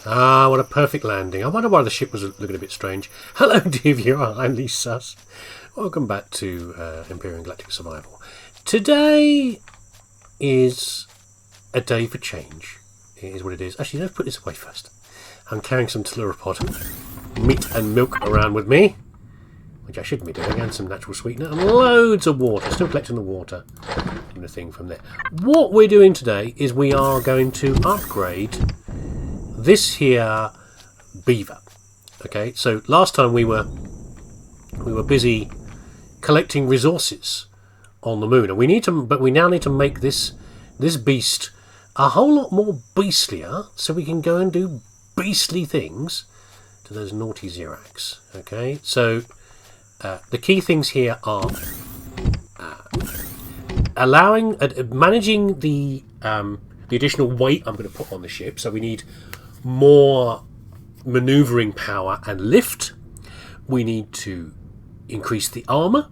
Ah, what a perfect landing. I wonder why the ship was looking a bit strange. Hello, dear viewer. I'm leesusss. Welcome back to Empyrion Galactic Survival. Today is a day for change. It is what it is. Actually, let's put this away first. I'm carrying some telluripod meat and milk around with me, which I shouldn't be doing, and some natural sweetener, and loads of water. Still collecting the water and the thing from there. What we're doing today is we are going to upgrade this here beaver. Okay, so last time we were busy collecting resources on the moon, and we now need to make this beast a whole lot more beastlier, so we can go and do beastly things to those naughty Xerax. Okay, so the key things here are managing the additional weight I'm going to put on the ship. So we need more maneuvering power and lift. We need to increase the armor,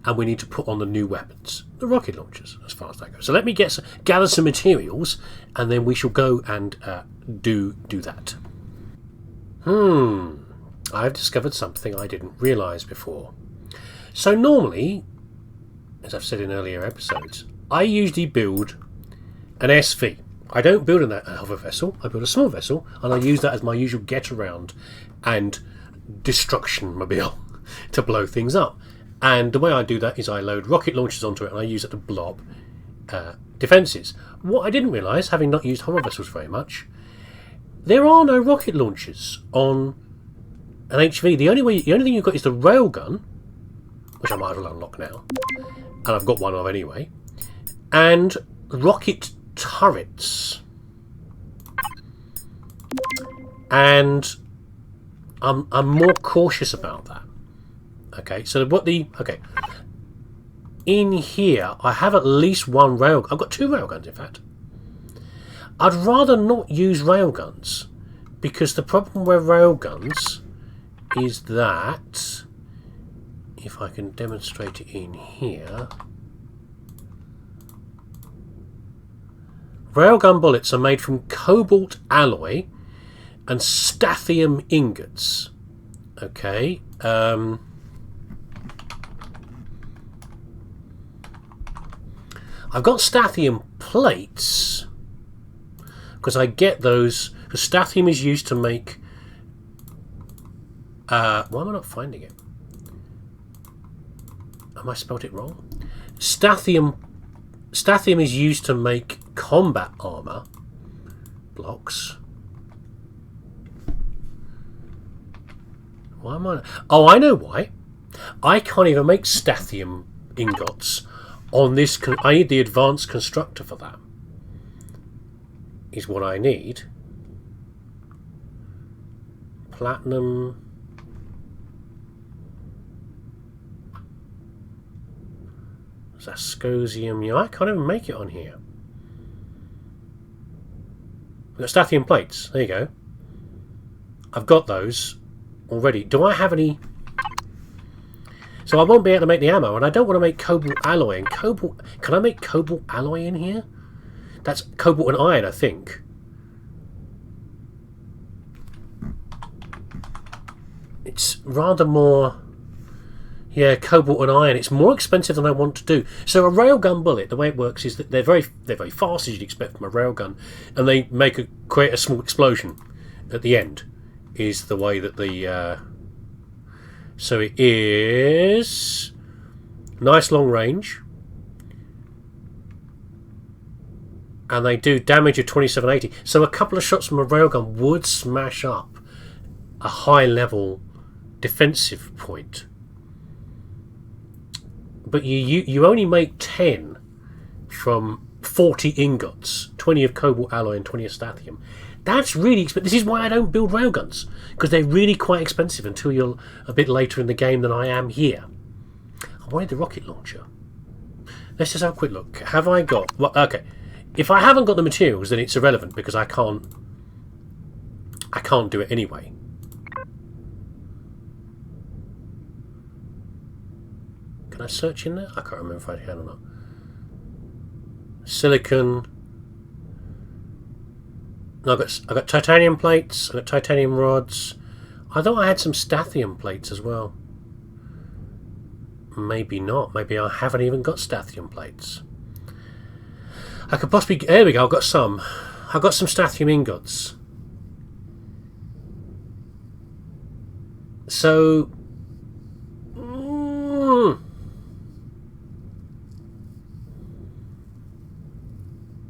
and we need to put on the new weapons, the rocket launchers, as far as that goes. So let me gather some materials, and then we shall go and do that. I've discovered something I didn't realise before. So normally, as I've said in earlier episodes, I usually build an SV. I don't build a hover vessel, I build a small vessel, and I use that as my usual get-around and destruction mobile to blow things up. And the way I do that is I load rocket launchers onto it, and I use it to blow up defences. What I didn't realise, having not used hover vessels very much, there are no rocket launchers on an HV. The only thing you've got is the railgun, which I might as well unlock now, and I've got one of anyway, and rocket turrets. And I'm more cautious about that. Okay, so in here I have at least one railgun. I've got two railguns, in fact. I'd rather not use railguns, because the problem with railguns is that, if I can demonstrate it in here, railgun bullets are made from cobalt alloy and stathium ingots. Okay, I've got stathium plates, because I get those, because stathium is used to make why am I not finding it? Have I spelled it wrong? Stathium is used to make combat armor blocks. Why am I? Oh, I know why. I can't even make stathium ingots on this. I need the advanced constructor for that. Is what I need. Platinum. Zascosium. Yeah, I can't even make it on here. We've got stathium plates. There you go. I've got those already. Do I have any? So I won't be able to make the ammo, and I don't want to make cobalt alloy. And cobalt, can I make cobalt alloy in here? That's cobalt and iron, I think. It's rather more, yeah, cobalt and iron. It's more expensive than I want to do. So a railgun bullet, the way it works is that they're very fast, as you'd expect from a railgun, and they create a small explosion at the end. Is the way that the so it is nice long range, and they do damage of 2780. So a couple of shots from a railgun would smash up a high level defensive point, but you only make 10 from 40 ingots, 20 of cobalt alloy and 20 of stathium. That's really expensive. This is why I don't build railguns, because they're really quite expensive until you're a bit later in the game than I am here. I wanted the rocket launcher. Let's just have a quick look. Have I got... Well, okay. If I haven't got the materials, then it's irrelevant, because I can't do it anyway. Can I search in there? I can't remember if I can or not. Silicon... I got titanium plates. I got titanium rods. I thought I had some stathium plates as well. Maybe not. Maybe I haven't even got stathium plates. I could possibly... There we go. I've got some. I've got some stathium ingots. So...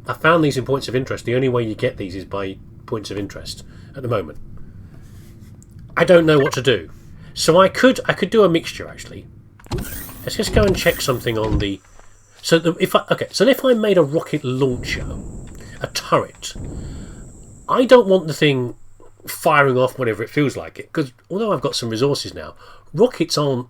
I found these in points of interest. The only way you get these is by points of interest at the moment. I don't know what to do. So I could do a mixture actually. Let's just go and check something on the... So if I made a rocket launcher, a turret, I don't want the thing firing off whenever it feels like it, because although I've got some resources now, rockets aren't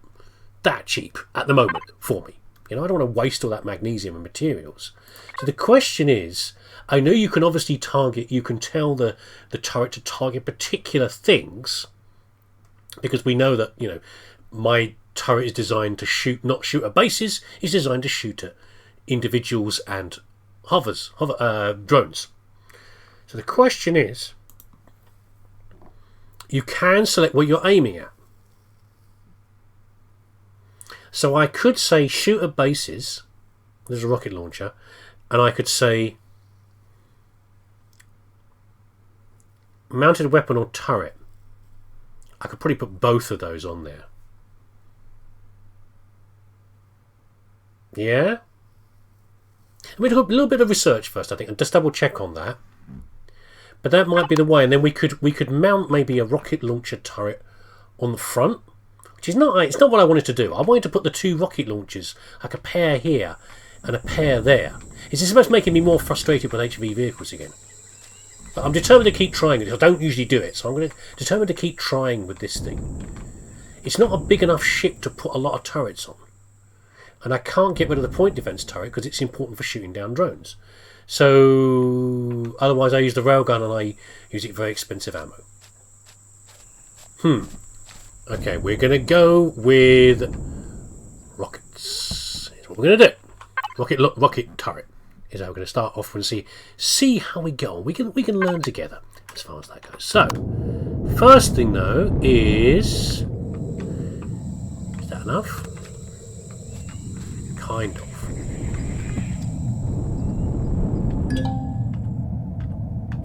that cheap at the moment for me. You know, I don't want to waste all that magnesium and materials. So the question is, I know you can obviously target, you can tell the turret to target particular things, because we know that, you know, my turret is designed to shoot, not shoot at bases, it's designed to shoot at individuals and drones. So the question is, you can select what you're aiming at. So I could say shoot at bases, there's a rocket launcher, and I could say mounted weapon or turret. I could probably put both of those on there. Yeah? We do a little bit of research first, I think, and just double check on that. But that might be the way, and then we could mount maybe a rocket launcher turret on the front, which is not, it's not what I wanted to do. I wanted to put the two rocket launchers, like a pair here and a pair there. It's just making me more frustrated with HV vehicles again. But I'm determined to keep trying it. I don't usually do it, so I'm determined to keep trying with this thing. It's not a big enough ship to put a lot of turrets on. And I can't get rid of the point defense turret because it's important for shooting down drones. So otherwise I use the railgun and I use it very expensive ammo. Okay, we're going to go with rockets. Here's what we're going to do. Rocket turret is how we're going to start off and see how we go. We can learn together as far as that goes. So first thing though is that enough? Kind of.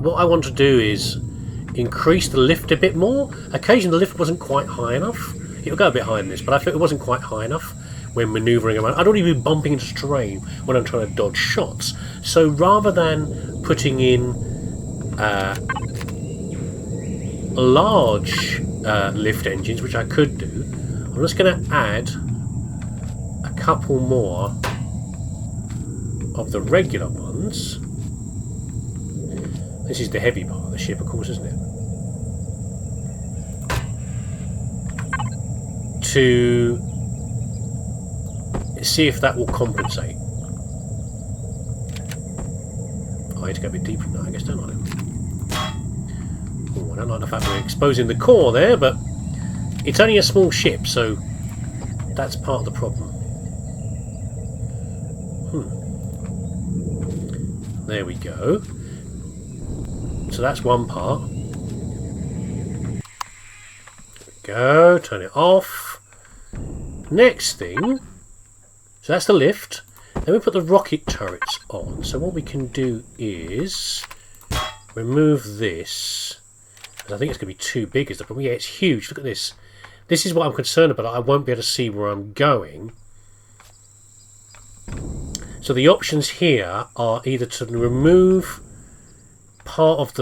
What I want to do is increase the lift a bit more. Occasionally the lift wasn't quite high enough. It'll go a bit higher than this, but I felt it wasn't quite high enough when manoeuvring around. I'd already been bumping into terrain when I'm trying to dodge shots. So rather than putting in large lift engines, which I could do, I'm just going to add a couple more of the regular ones. This is the heavy part of the ship, of course, isn't it? To see if that will compensate. I need to go a bit deeper than that, I guess, don't I? Oh, I don't like the fact we're exposing the core there, but it's only a small ship, so that's part of the problem. There we go. So that's one part. There we go. Turn it off. Next thing. So that's the lift. Then we put the rocket turrets on. So what we can do is remove this. Because I think it's going to be too big as the problem. Yeah, it's huge. Look at this. This is what I'm concerned about. I won't be able to see where I'm going. So the options here are either to remove part of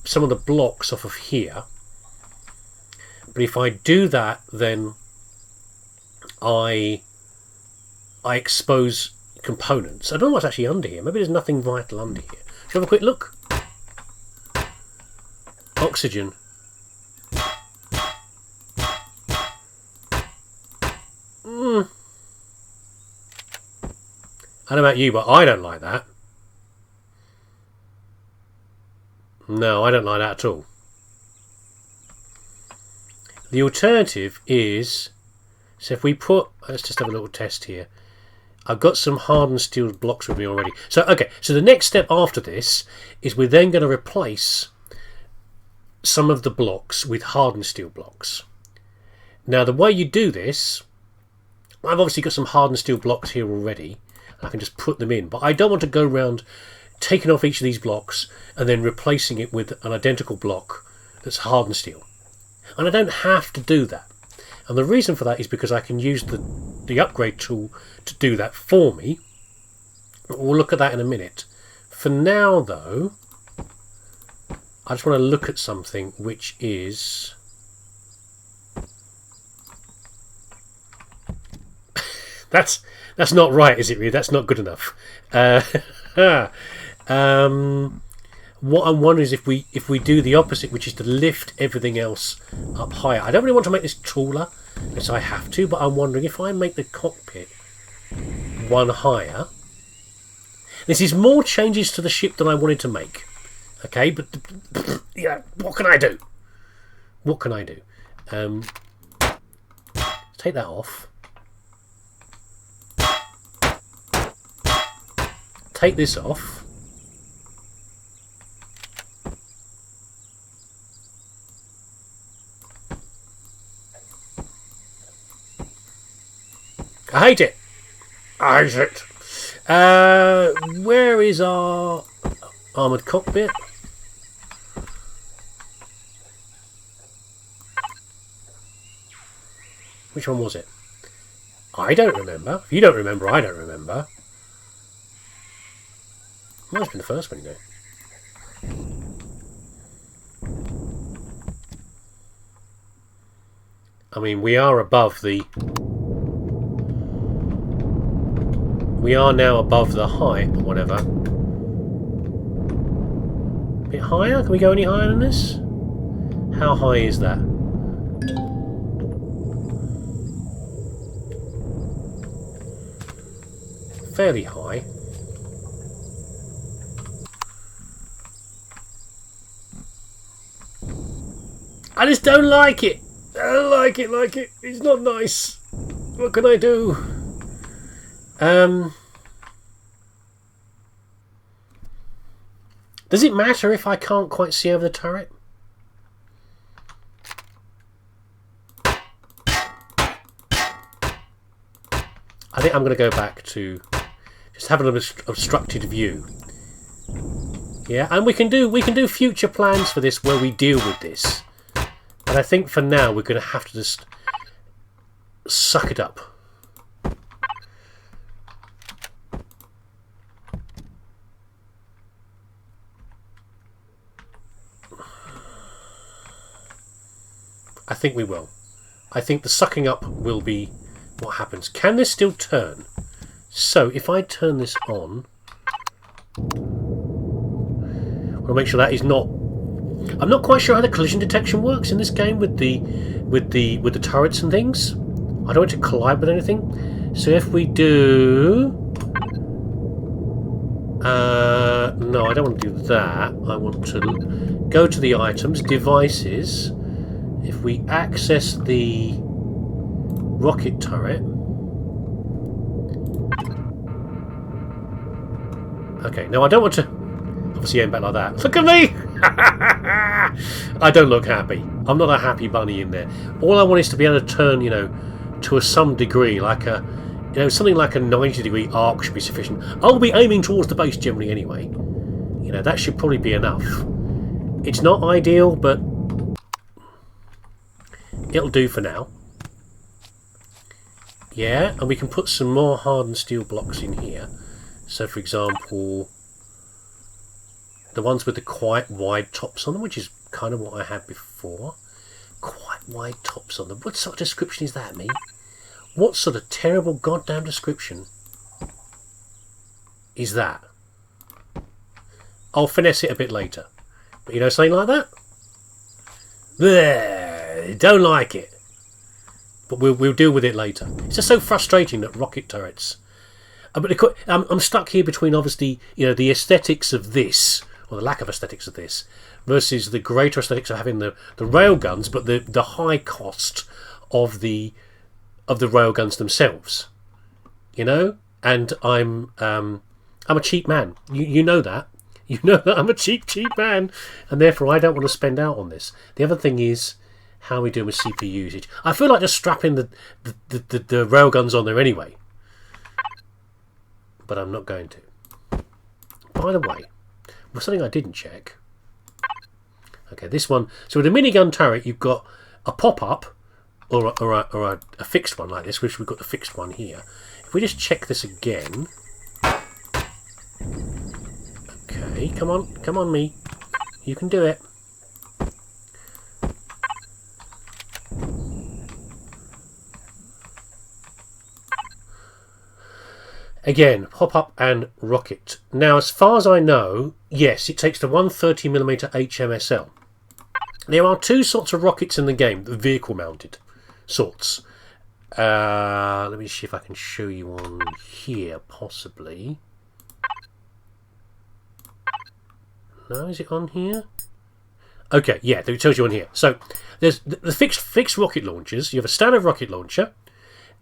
some of the blocks off of here, but if I do that, then I expose components. I don't know what's actually under here. Maybe there's nothing vital under here. Should we have a quick look? Oxygen. I don't know about you, but I don't like that. No, I don't like that at all. The alternative is, so if we put, let's just have a little test here. I've got some hardened steel blocks with me already. So, okay, so the next step after this is we're then going to replace some of the blocks with hardened steel blocks. Now, the way you do this, I've obviously got some hardened steel blocks here already. I can just put them in, but I don't want to go around taking off each of these blocks and then replacing it with an identical block that's hardened steel. And I don't have to do that. And the reason for that is because I can use the upgrade tool to do that for me. We'll look at that in a minute. For now, though, I just want to look at something which is... that's not right, is it really? That's not good enough. What I'm wondering is if we do the opposite, which is to lift everything else up higher. I don't really want to make this taller, as I have to, but I'm wondering if I make the cockpit one higher. This is more changes to the ship than I wanted to make. Okay, but yeah, what can I do? What can I do? Take that off. Take this off. I hate it. I hate it. Where is our armoured cockpit? Which one was it? I don't remember. If you don't remember, I don't remember. Might have been the first one, you know. I mean, we are above the... We are now above the height, or whatever. A bit higher? Can we go any higher than this? How high is that? Fairly high. I just don't like it. I don't like it. It's not nice. What can I do? Does it matter if I can't quite see over the turret? I think I'm going to go back to just having an obstructed view. Yeah, and we can do future plans for this where we deal with this. But I think for now we're going to have to just suck it up. I think we will. I think the sucking up will be what happens. Can this still turn? So if I turn this on, I want to make sure that is not. I'm not quite sure how the collision detection works in this game with the turrets and things. I don't want to collide with anything. So if we do, no, I don't want to do that. I want to go to the items, devices. If we access the rocket turret, okay. Now I don't want to obviously aim back like that. Look at me! I don't look happy. I'm not a happy bunny in there. All I want is to be able to turn, you know, to some degree, like a, you know, something like a 90-degree arc should be sufficient. I'll be aiming towards the base generally anyway. You know, that should probably be enough. It's not ideal, but it'll do for now. Yeah, and we can put some more hardened steel blocks in here. So, for example, the ones with the quite wide tops on them, which is kind of what I had before. Quite wide tops on them. What sort of description is that, me? What sort of terrible goddamn description is that? I'll finesse it a bit later. But you know, something like that? Bleh, don't like it. But we'll deal with it later. It's just so frustrating that rocket turrets. But I'm stuck here between, obviously, you know, the aesthetics of this, or the lack of aesthetics of this, versus the greater aesthetics of having the railguns, but the high cost of the railguns themselves. You know, and I'm a cheap man. You know that. You know that I'm a cheap man, and therefore I don't want to spend out on this. The other thing is how are we doing with CPU usage. I feel like just strapping the railguns on there anyway, but I'm not going to. By the way, something I didn't check. Okay, this one. So with a minigun turret, you've got a pop-up or a fixed one like this, which we've got the fixed one here. If we just check this again. Okay, come on, me. You can do it. Again, pop-up and rocket. Now, as far as I know, yes, it takes the 130mm HMSL. There are two sorts of rockets in the game, the vehicle-mounted sorts. Let me see if I can show you one here, possibly. No, is it on here? Okay, yeah, it tells you on here. So, there's the fixed rocket launchers. You have a standard rocket launcher,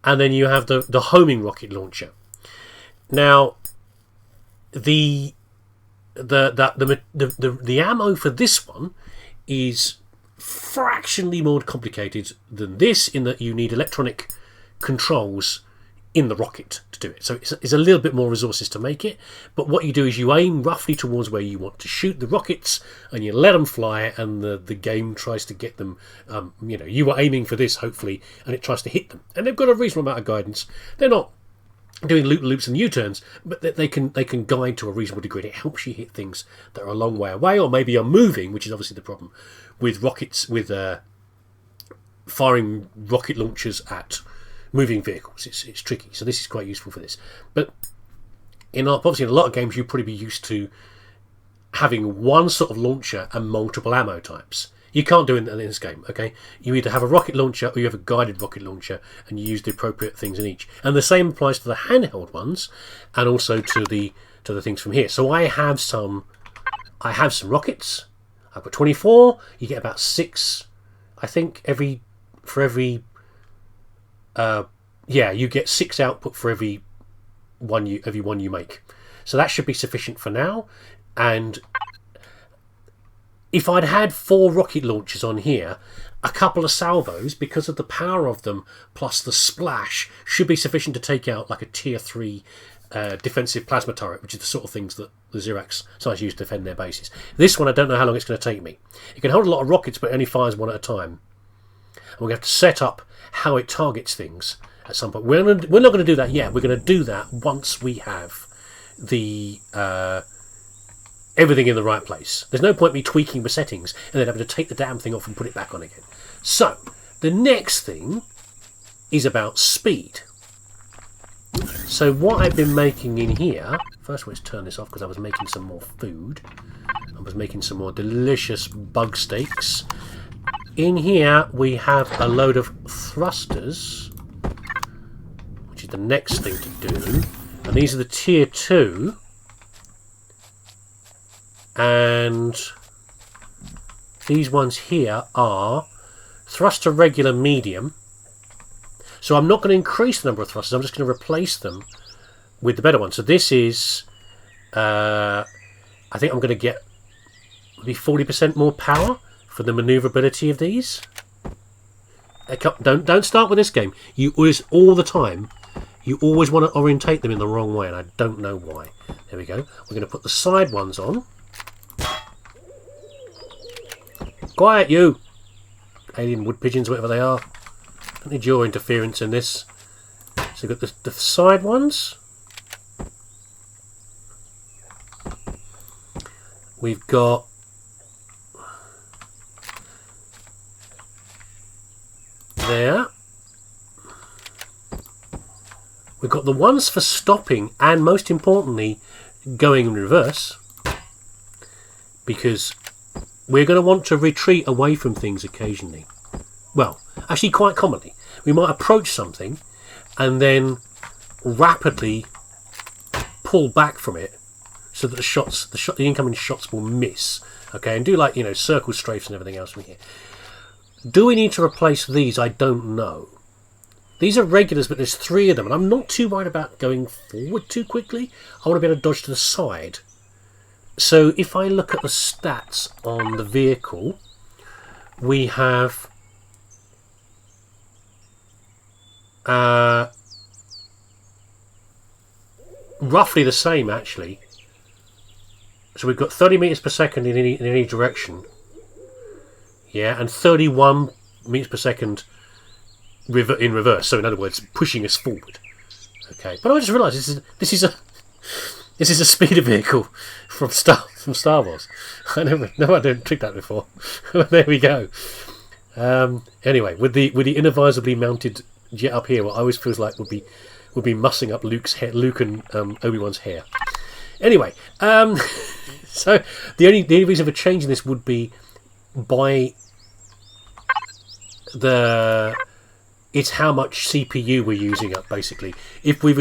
and then you have the homing rocket launcher. Now, the ammo for this one is fractionally more complicated than this, in that you need electronic controls in the rocket to do it. So it's a little bit more resources to make it, but what you do is you aim roughly towards where you want to shoot the rockets, and you let them fly, and the game tries to get them. You were aiming for this, hopefully, and it tries to hit them. And they've got a reasonable amount of guidance. They're not doing loop-loops and U-turns, but they can guide to a reasonable degree. It helps you hit things that are a long way away, or maybe are moving, which is obviously the problem with rockets, with firing rocket launchers at moving vehicles. It's tricky, so this is quite useful for this. But obviously in a lot of games you'd probably be used to having one sort of launcher and multiple ammo types. You can't do it in this game, okay? You either have a rocket launcher or you have a guided rocket launcher, and you use the appropriate things in each. And the same applies to the handheld ones, and also to the things from here. So I have some rockets. I've got 24. You get about 6, I think, you get 6 output for every one you make. So that should be sufficient for now. And if I'd had 4 rocket launchers on here, a couple of salvos, because of the power of them, plus the splash, should be sufficient to take out like a tier 3 defensive plasma turret, which is the sort of things that the Xerax sites use to defend their bases. This one, I don't know how long it's going to take me. It can hold a lot of rockets, but it only fires one at a time. And we're going to have to set up how it targets things at some point. We're not going to do that yet. We're going to do that once we have the everything in the right place. There's no point me tweaking the settings and then having to take the damn thing off and put it back on again. So, the next thing is about speed. So what I've been making in here... First, let's turn this off because I was making some more food. I was making some more delicious bug steaks. In here, we have a load of thrusters, which is the next thing to do. And these are the tier 2. And these ones here are thruster regular medium. So I'm not going to increase the number of thrusters, I'm just going to replace them with the better ones. So this is, I think I'm going to get maybe 40% more power for the manoeuvrability of these. Don't start with this game. You always, all the time, you always want to orientate them in the wrong way, and I don't know why. There we go. We're going to put the side ones on. Quiet, you! Alien wood pigeons, whatever they are. Don't need your interference in this. So we've got the side ones. We've got there. We've got the ones for stopping and, most importantly, going in reverse, because we're going to want to retreat away from things occasionally. Well, actually quite commonly. We might approach something and then rapidly pull back from it so that the incoming shots will miss. Okay, and do, like, circle strafes and everything else from here. Do we need to replace these? I don't know. These are regulars, but there's 3 of them, and I'm not too worried about going forward too quickly. I want to be able to dodge to the side. So if I look at the stats on the vehicle, we have roughly the same, actually. So we've got 30 meters per second in any direction. Yeah, and 31 meters per second in reverse. So in other words, pushing us forward. Okay, but I just realised this is a speeder vehicle from Star Wars. I don't trick that before. There we go. Anyway, with the inadvisably mounted jet up here, what I always feels like would be mussing up Luke and Obi-Wan's hair. Anyway, so the only reason for changing this would be by it's how much CPU we're using up, basically. If we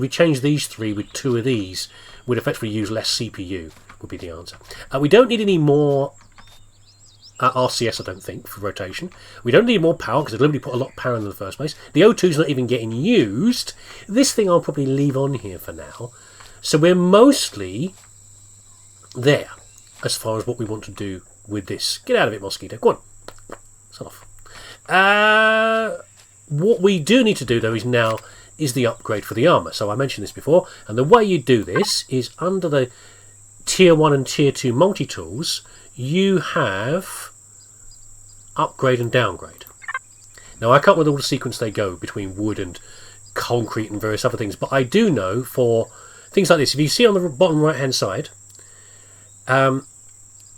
change these 3 with 2 of these, we'd effectively use less CPU, would be the answer. We don't need any more RCS, I don't think, for rotation. We don't need more power, because I deliberately put a lot of power in the first place. The O2's not even getting used. This thing I'll probably leave on here for now. So we're mostly there, as far as what we want to do with this. Get out of it, Mosquito. Go on. It's off. What we do need to do, though, is the upgrade for the armour. So I mentioned this before, and the way you do this is under the Tier 1 and Tier 2 multi-tools, you have upgrade and downgrade. Now, I can't remember all the sequence they go between wood and concrete and various other things, but I do know for things like this, if you see on the bottom right-hand side,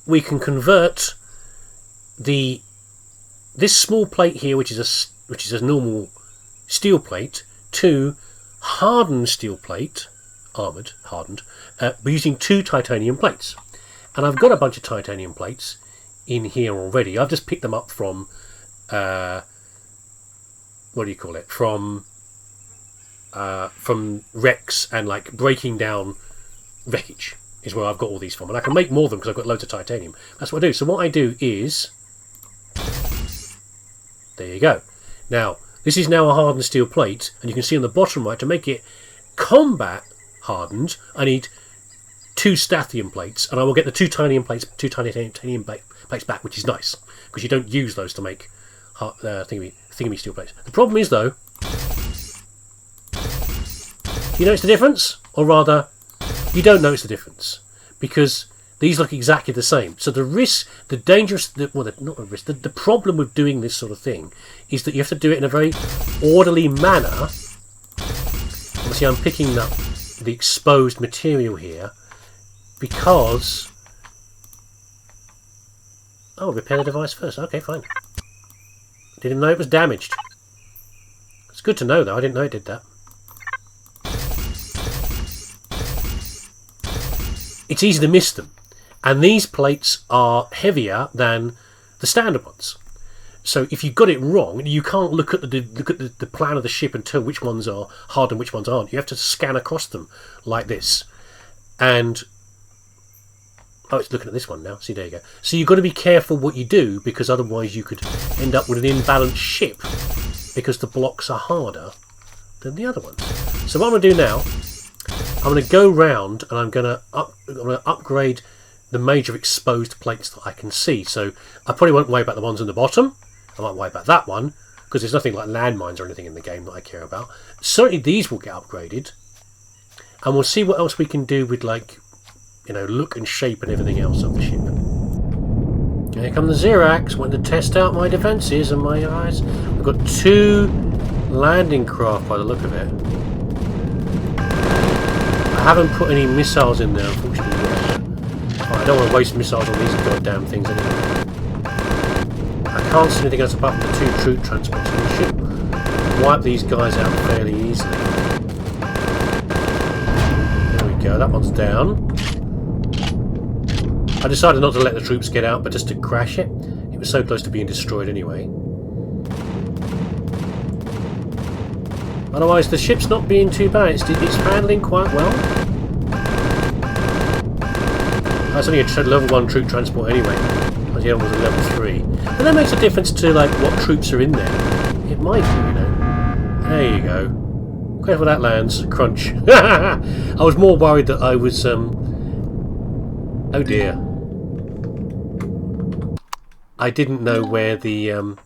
we can convert this small plate here, which is a normal steel plate, to hardened steel plate, armoured, hardened, using 2 titanium plates. And I've got a bunch of titanium plates in here already. I've just picked them up from, what do you call it? From wrecks and like breaking down wreckage is where I've got all these from. And I can make more of them because I've got loads of titanium. That's what I do. So what I do is, there you go. Now, this is now a hardened steel plate, and you can see on the bottom right, to make it combat hardened, I need 2 stathium plates, and I will get the 2 titanium plates back, which is nice, because you don't use those to make thingy steel plates. The problem is, though, you notice the difference? Or rather, you don't notice the difference, because these look exactly the same. So the risk, the problem with doing this sort of thing is that you have to do it in a very orderly manner. Obviously, I'm picking up the exposed material here because... Oh, repair the device first. Okay, fine. Didn't know it was damaged. It's good to know, though. I didn't know it did that. It's easy to miss them. And these plates are heavier than the standard ones. So if you've got it wrong, you can't look at the plan of the ship and tell which ones are hard and which ones aren't. You have to scan across them like this. And... oh, it's looking at this one now. See, there you go. So you've got to be careful what you do, because otherwise you could end up with an imbalanced ship, because the blocks are harder than the other ones. So what I'm going to do now, I'm going to go round and I'm going to upgrade the major exposed plates that I can see. So I probably won't worry about the ones on the bottom. I might worry about that one, because there's nothing like landmines or anything in the game that I care about. Certainly these will get upgraded. And we'll see what else we can do with, like, you know, look and shape and everything else of the ship. Here come the Xerax. Want to test out my defences and my eyes. We've got 2 landing craft by the look of it. I haven't put any missiles in there, unfortunately. I don't want to waste missiles on these goddamn things anyway. I can't see anything else apart from the 2 troop transports. We should wipe these guys out fairly easily. There we go, that one's down. I decided not to let the troops get out, but just to crash it. It was so close to being destroyed anyway. Otherwise, the ship's not being too bad. It's handling quite well. That's only a level 1 troop transport anyway. The other was a level 3. But that makes a difference to like what troops are in there. It might, you know. There you go. Careful that lands. Crunch. I was more worried that I was... Oh dear. I didn't know where the...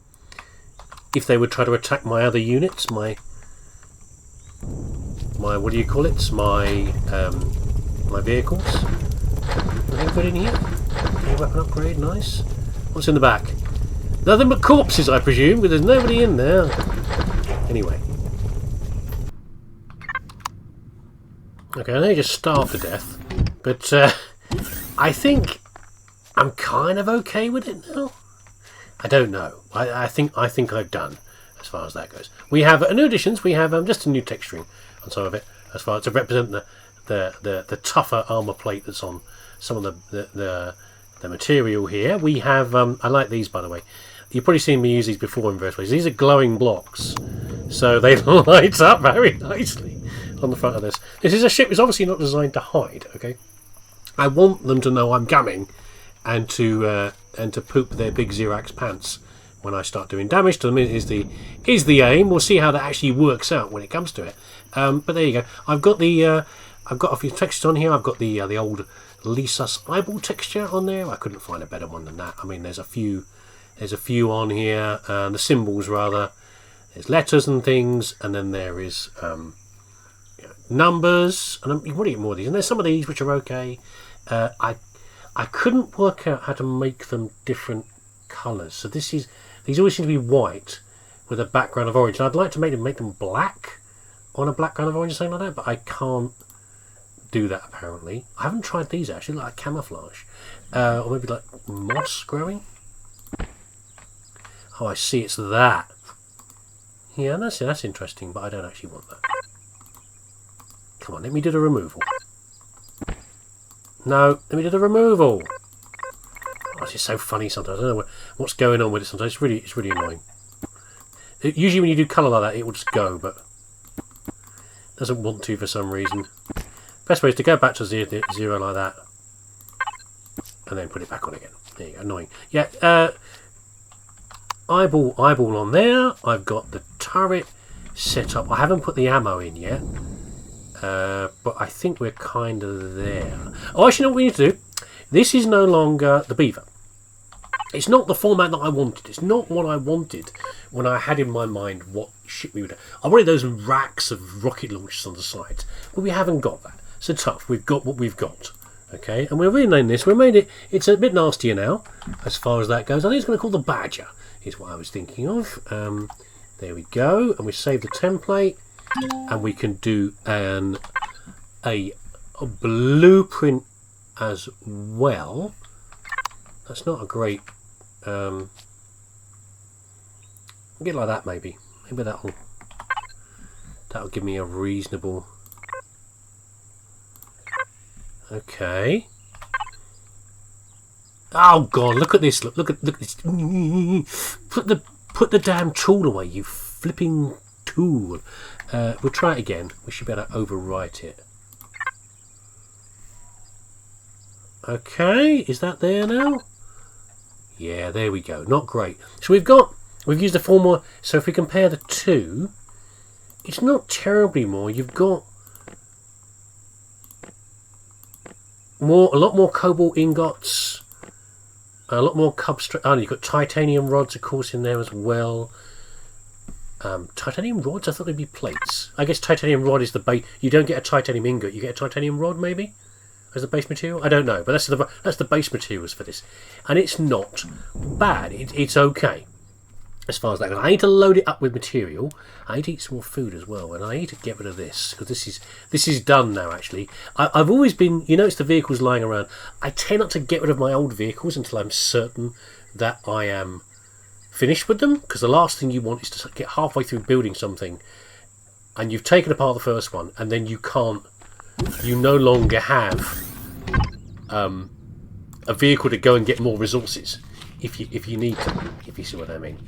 if they would try to attack my other units, my what do you call it? My vehicles. Anything good in here? Any weapon upgrade, nice. What's in the back? Nothing but corpses, I presume, because there's nobody in there. Anyway. Okay, I know you just starved to death, but I think I'm kind of okay with it now. I don't know. I think I've done as far as that goes. We have new additions. We have just a new texturing on some of it, as far as to represent the tougher armor plate that's on some of the material here. We have I like these, by the way. You've probably seen me use these before in various ways. These are glowing blocks, so they light up very nicely on the front of this. This is a ship. It's obviously not designed to hide. Okay, I want them to know I'm coming, and to poop their big Xerax pants when I start doing damage to them is the aim. We'll see how that actually works out when it comes to it. But there you go. I've got a few textures on here. I've got the old leesusss eyeball texture on there. I couldn't find a better one than that. I mean, there's a few on here. The symbols rather. There's letters and things, and then there is numbers, and you want to get more of these. And there's some of these which are okay. I couldn't work out how to make them different colours. So these always seem to be white with a background of orange. And I'd like to make them black on a background of orange or something like that, but I can't do that apparently. I haven't tried these actually, like camouflage. Or maybe like moss growing. Oh, I see, it's that. Yeah, that's interesting, but I don't actually want that. Come on, let me do the removal. No, let me do the removal. Oh, it's just so funny sometimes. I don't know what's going on with it sometimes. It's really annoying. Usually when you do colour like that, it will just go, but it doesn't want to for some reason. Best way is to go back to zero like that, and then put it back on again. There you go. Annoying. Yeah. Eyeball on there. I've got the turret set up. I haven't put the ammo in yet. But I think we're kind of there. Oh, actually, know what we need to do? This is no longer the beaver. It's not the format that I wanted. It's not what I wanted when I had in my mind what ship we would have. I wanted those racks of rocket launchers on the side, but we haven't got that. So tough. We've got what we've got. Okay, and we're renaming this. We made it. It's a bit nastier now, as far as that goes. I think it's going to call the Badger. Is what I was thinking of. There we go, and we save the template. And we can do a blueprint as well. That's not a great... get like that maybe. Maybe that'll give me a reasonable... Okay. Oh god, look at this. Look at this. Put the damn tool away, you flipping tool. We'll try it again. We should be able to overwrite it. Okay, is that there now? Yeah, there we go. Not great. So we've used a formula. So if we compare the two, it's not terribly more. You've got a lot more cobalt ingots, a lot more oh, you've got titanium rods, of course, in there as well. Titanium rods? I thought they'd be plates. I guess titanium rod is the base. You don't get a titanium ingot. You get a titanium rod, maybe, as the base material. I don't know, but that's the base materials for this, and it's not bad. It's okay as far as that goes. I need to load it up with material. I need to eat some more food as well, and I need to get rid of this because this is done now. Actually, I've always been. You notice the vehicles lying around. I tend not to get rid of my old vehicles until I'm certain that I am finished with them, because the last thing you want is to get halfway through building something and you've taken apart the first one and then you no longer have a vehicle to go and get more resources if you need to, if you see what I mean.